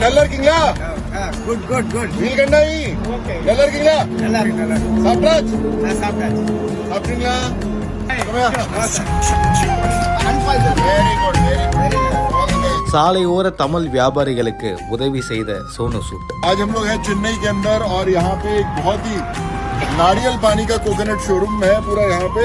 நல்லா இருக்கீங்களா? Good good good. நீலகண்டாயி நல்லா இருக்கீங்களா? நல்லா இருக்கு நல்லா இருக்கு. சாப்பிட்டாச்சு? சாப்பிட்டாச்சு. சாப்பிட்டீங்களா? Very good very very good. சாலை ஓர தமிழ் வியாபாரிகளுக்கு உதவி செய்த சோனு சூட். आज हम लोग हैं चेन्नई के अंदर और यहाँ पे एक बहुत ही नारियल पानी का कोकोनट शोरूम है पूरा यहाँ पे।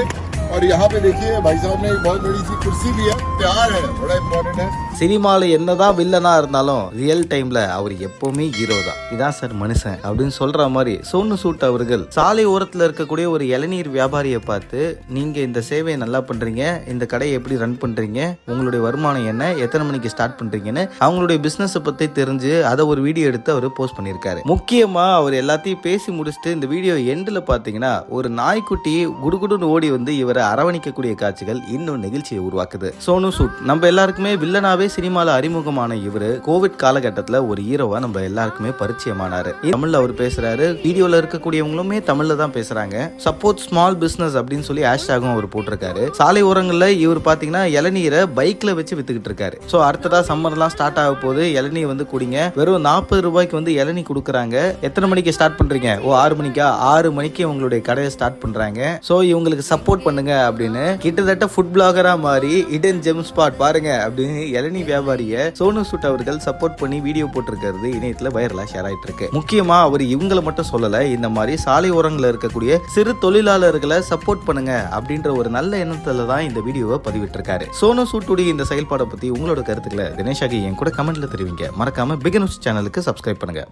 और यहाँ पे देखिए भाई साहब ने एक बहुत बड़ी सी कुर्सी भी है। प्यार है बड़ा इम्पोर्टेंट है। சினிமாவில் என்னதான் வில்லனா இருந்தாலும் ரியல் டைம்ல அவர் எப்பவுமே ஹீரோ தான். இதான் சார் மனுஷன் அப்படின்னு சொல்ற மாதிரி சோனு சூட் அவர்கள் சாலை ஓரத்துல இருக்கக்கூடிய ஒரு இளநீர் வியாபாரியை பார்த்து, நீங்க இந்த சேவையை நல்லா பண்றீங்க, இந்த கடையை எப்படி ரன் பண்றீங்க, உங்களுடைய வருமானம் என்ன, எத்தனை மணிக்கு ஸ்டார்ட் பண்றீங்கன்னு அவங்களுடைய பிசினஸ் பத்தி தெரிஞ்சு அதை ஒரு வீடியோ எடுத்து அவர் போஸ்ட் பண்ணியிருக்காரு. முக்கியமா அவர் எல்லாத்தையும் பேசி முடிச்சுட்டு இந்த வீடியோ எண்டில் பாத்தீங்கன்னா ஒரு நாய்க்குட்டி குடுகுடுன்னு ஓடி வந்து இவரை அரவணைக்கக்கூடிய காட்சிகள் இன்னும் நிகழ்ச்சியை உருவாக்குது. சோனு சூட் நம்ம எல்லாருக்குமே வில்லனாவே சினிமால அறிமுகமான இவரு கோவிட் காலகட்டத்துல ஒரு ஹீரோவா நம்ம எல்லாருக்குமே பரிச்சயமானாரு. தமிழ்ல அவர் பேசுறாரு, வீடியோல இருக்கக்கூடியவங்களுமே தமிழ்ல தான் பேசுறாங்க. சப்போர்ட் ஸ்மால் பிசினஸ் அப்படின்னு சொல்லி ஹேஷ்டாகும் அவர் போட்டிருக்காரு. சாலை ஓரங்கள்ல இவர் பாத்தீங்கன்னா இளநீரை பைக்ல வச்சு வித்துக்கிட்டு இருக்காரு. சோ அடுத்ததா சம்மர்லாம் ஸ்டார்ட் ஆக போது இளநீர் வந்து குடிங்க, வெறும் 40 ரூபாய்க்கு வந்து இளநீர் கொடுக்குறாங்க. எத்தனை மணிக்கு ஸ்டார்ட் பண்றீங்க? 6 மணிக்கா? 6 மணிக்கு உங்களுடைய கடையை ஸ்டார்ட் பண்றாங்க. சோ இவங்களுக்கு சப்போர்ட் பண்ணுங்க அப்படின்னு கிட்டத்தட்ட ஃபுட் பிளாகரா மாதிரி இடன் ஜெம் ஸ்பாட் பாருங்க அப்படின்னு இளநீர் வியாபாரிய சோனு சூட் அவர்கள் சப்போர்ட் பண்ணி வீடியோ போட்டிருக்கிறது இணையத்துல வைரலா ஷேர் ஆயிட்டு இருக்கு. முக்கியமா அவர் இவங்களை மட்டும் சொல்லல, இந்த மாதிரி சாலை ஓரங்களில் இருக்கக்கூடிய சிறு தொழிலாளர்களை சப்போர்ட் பண்ணுங்க அப்படின்ற ஒரு நல்ல எண்ணத்துல தான் இந்த வீடியோவை பதிவிட்டு இருக்காரு. சோனு சூட்டுடைய இந்த செயல்பாடை பத்தி உங்களோட கருத்துக்களை தினேஷாகி என் கூட கமெண்ட்ல தெரிவிங்க. மறக்காம பிக் நியூஸ் சேனலுக்கு சப்ஸ்கிரைப் பண்ணுங்க.